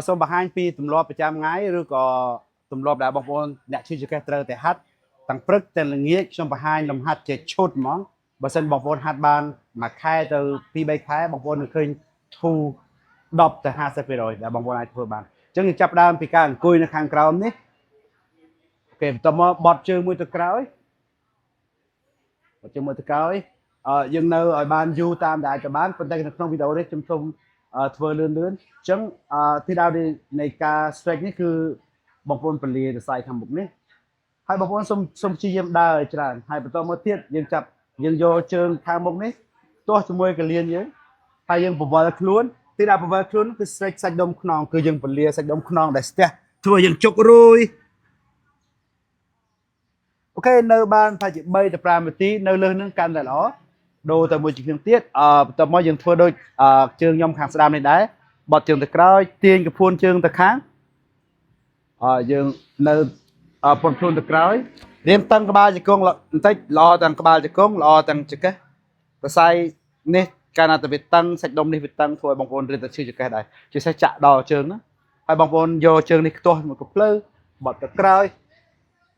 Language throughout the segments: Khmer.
សូមបង្ហាញពីទម្លាប់ប្រចាំថ្ងៃឬក៏ទម្លាប់ដែលបងប្អូនអ្នកឈឺចង្កេះត្រូវតែហាត់ទាំងព្រឹកទាំងល្ងាចខ្ញុំបង្ហាញលំហាត់ជាឈុតហ្មងបើសិនបងប្អូនហាត់បានមួយខែទៅ2 3ខែបងប្អូននឹងឃើញធូរ10ទៅ50%ដែលបងប្អូនអាចធ្វើបានអញ្ចឹងយើងចាប់ដើមពីការអង្គុយនៅខាងក្រោមនេះអូខេបន្តមកបត់ជើងមួយទៅក្រោយបត់ជើងមួយទៅក្រោយយើងនៅឲ្យបានយូរតាមដែលអាចទៅបានប៉ុន្តែនៅក្នុងវីដេអូនេះខ្ញុំសូមធ្វើលឿនអញ្ចឹងទីដៅនៃការ stretch នេះគឺបងប្អូនពលាទៅសាយខាងមុខនេះហើយបងប្អូនសូមព្យាយាមដើរឲ្យច្រើនហើយបន្តមកទៀតយើងយកជើងខាងមុខនេះទាស់ជាមួយកលៀនយើងហើយយើងបវល់ខ្លួនទីដៅបវល់ខ្លួនគឺ stretch សាច់ដុំខ្នងគឺយើងពលាសាច់ដុំខ្នងដែលស្ទះធ្វើយើងជុករួយអូខេនៅបានប្រហែលជា3ទៅ5នាទីនៅលើនឹងកាន់តែល្អដូរទៅមួយជាងទៀតបន្តមកយើងធ្វើដូចជើងខ្ញុំខាងស្ដាំនេះដែរបត់ជើងទៅក្រោយទាញកពួនជើងទៅខាងយើងនៅពត់ខ្លួនទៅក្រោយរៀមតឹងក្បាលជង្គង់បន្តិចល្អទាំងក្បាលជង្គង់ល្អទាំងចង្កេះសរសៃនេះកាលណាទៅវាតឹងសាច់ដុំនេះវាតឹងធ្វើឲ្យបងប្អូនរៀនទៅឈឺចង្កេះដែរជាពិសេសចាក់ដល់ជើងណាហើយបងប្អូនយកជើងនេះខ្ទាស់មកកភ្លៅបត់ទៅក្រោយ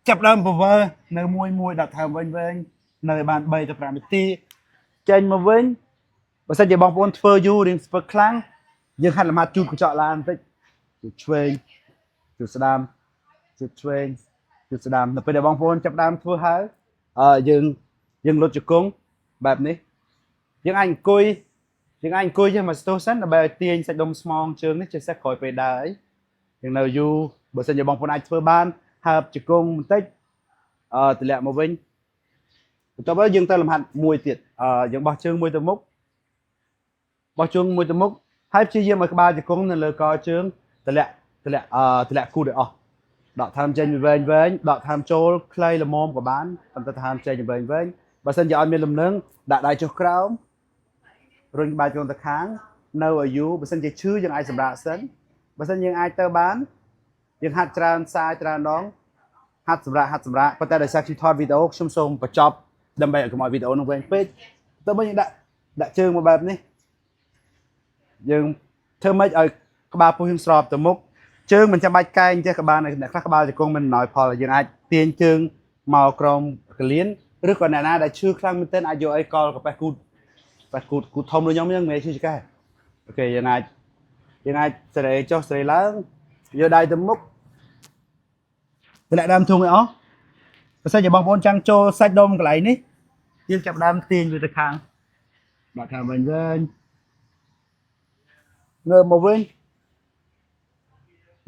ចាប់ដើមបវល់នៅមួយដាក់ថែមវិញនៅបាន3ទៅ5នាទីចេញមកវិញបើសិនជាបងប្អូនធ្វើយូររៀងស្ពឹកខ្លាំងយើងហាត់លំហាត់ជូតកញ្ចក់ឡានបន្តិចជូតឆ្វេងជូតស្ដាំជូតឆ្វេងជូតស្ដាំនៅពេលដែលបងប្អូនចាប់ដើមធ្វើហើយយើងលុតជង្គង់បែបនេះយើងអាចអង្គុយយើងមកស្ទោះសិនដើម្បីឲ្យទាញសាច់ដុំស្មងជើងនេះជាពិសេសក្រោយពេលដើរយើងនៅយូរបើសិនជាបងប្អូនអាចធ្វើបានហើបជង្គង់បន្តិចទម្លាក់មកវិញបន្ទាប់មកយើងទៅលំហាត់មួយទៀតយើងបោះជើងមួយទៅមុខហើយព្យាយាមឲ្យក្បាលជង្គង់នៅលើកជើងទម្លាក់គូឲ្យអស់ដកថែមចេញវែងដកថែមចូលខ្លីល្មមក៏បានប៉ុន្តែថែមចេញវែងបើសិនជាអត់មានលំនឹងដាក់ដៃចុះក្រោមរុញក្បាលជង្គង់ទៅខាងនៅឲ្យយូរបើសិនជាឈឺយើងអាចសម្រាកសិនបើសិនយើងអាចទៅបានយើងហាត់ច្រើនច្រើនដងហាត់សម្រាកប៉ុន្តែដោយសារខ្ញុំថតវីដេអូខ្ញុំសូមបញ្ចប់ដើម្បីឲ្យកុំឲ្យវីដេអូនោះវែងពេកទៅមកយើងដាក់ជើងមកបែបនេះយើងធ្វើម៉េចឲ្យក្បាលពោះយើងស្របទៅមុខជើងមិនចាំបាច់កែងទេក៏បានអ្នកខ្លះក្បាលជង្គង់មិនអំណោយផលយើងអាចទាញជើងមកក្រោមកលៀនឬក៏អ្នកណាដែលឈឺខ្លាំងមែនទែនអាចយកអីកលកាប៉េះគូតធំដូចខ្ញុំហ្នឹងមិនឈឺចង្កេះអូខេយើងអាចសេរីចុះសេរីឡើងយកដៃទៅមុខទម្លាក់ដើមធុងឲ្យអស់បើសិនជាបងប្អូនចង់ចូលសាច់ដុំកន្លែងនេះយើងចាប់ដើមទាញវាទៅខាងដាក់ខាងវិញងើបមកវិញ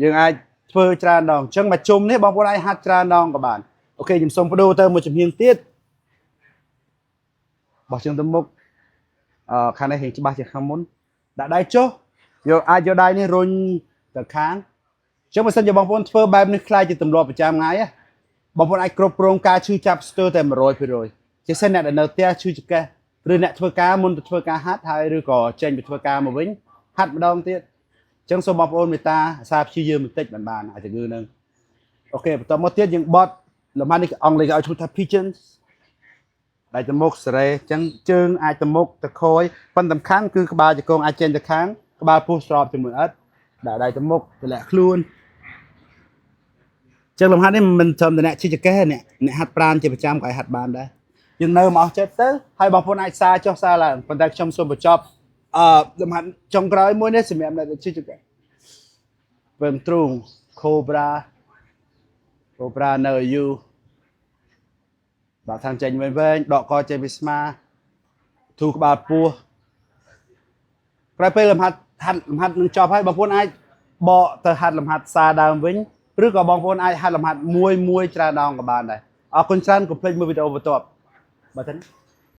យើងអាចធ្វើច្រើនដងអញ្ចឹងមកជុំនេះបងប្អូនអាចហាត់ច្រើនដងក៏បានអូខេខ្ញុំសូមបដូរទៅមួយជំនាញទៀតបោះជើងទៅមុខខាងនេះរៀងច្បាស់ជាខាងមុនដាក់ដៃចុះអាចយកដៃនេះរុញទៅខាងអញ្ចឹងបើសិនជាបងប្អូនធ្វើបែបនេះខ្លាចជាទម្លាប់ប្រចាំថ្ងៃបងប្អូនអាចគ្រប់គ្រងការឈឺចាប់ស្ទើរតែ 100% ជាពិសេសអ្នកដែលនៅផ្ទះឈឺចង្កេះឬអ្នកធ្វើការមុនទៅធ្វើការហាត់ហើយឬក៏ចេញទៅធ្វើការមកវិញហាត់ម្ដងទៀតអញ្ចឹងសូមបងប្អូនមេត្តាអាសាព្យាយាមបន្តិចបានអាចជំងឺនឹងអូខេបន្តមកទៀតយើងបត់លំហាត់នេះអង់គ្លេសគេឲ្យឈ្មោះថា pigeons ដៃទៅមុខសេរីអញ្ចឹងជើងអាចទៅមុខទៅខួយប៉ុន្តែសំខាន់គឺក្បាលជង្គង់អាចចេញទៅខាងក្បាលពោះស្របជាមួយឥដ្ឋដាក់ដៃទៅមុខទម្លាក់ខ្លួនចឹងលំហាត់នេះមិនត្រឹមតែអ្នកឈឺចង្កេះអ្នកហាត់ប្រាណជាប្រចាំក៏អាចហាត់បានដែរយើងនៅមកអស់ចិត្តទៅហើយបងប្អូនអាចសារចុះសារឡើងប៉ុន្តែខ្ញុំសូមបញ្ចប់លំហាត់ចុងក្រោយមួយនេះសម្រាប់អ្នកឈឺចង្កេះពើមទ្រូង Cobra នៅយូដាក់ខាងចេញវែងដកកចេញពីស្មាធូរក្បាលពោះក្រោយពេលលំហាត់នឹងចប់ហើយបងប្អូនអាចបកទៅហាត់លំហាត់សារដើមវិញឬក៏បងប្អូនអាចហាត់លំហាត់មួយច្រើនដងក៏បានដែរអរគុណច្រើនកុំភ្លេចមើលវីដេអូបន្ទាប់បាទ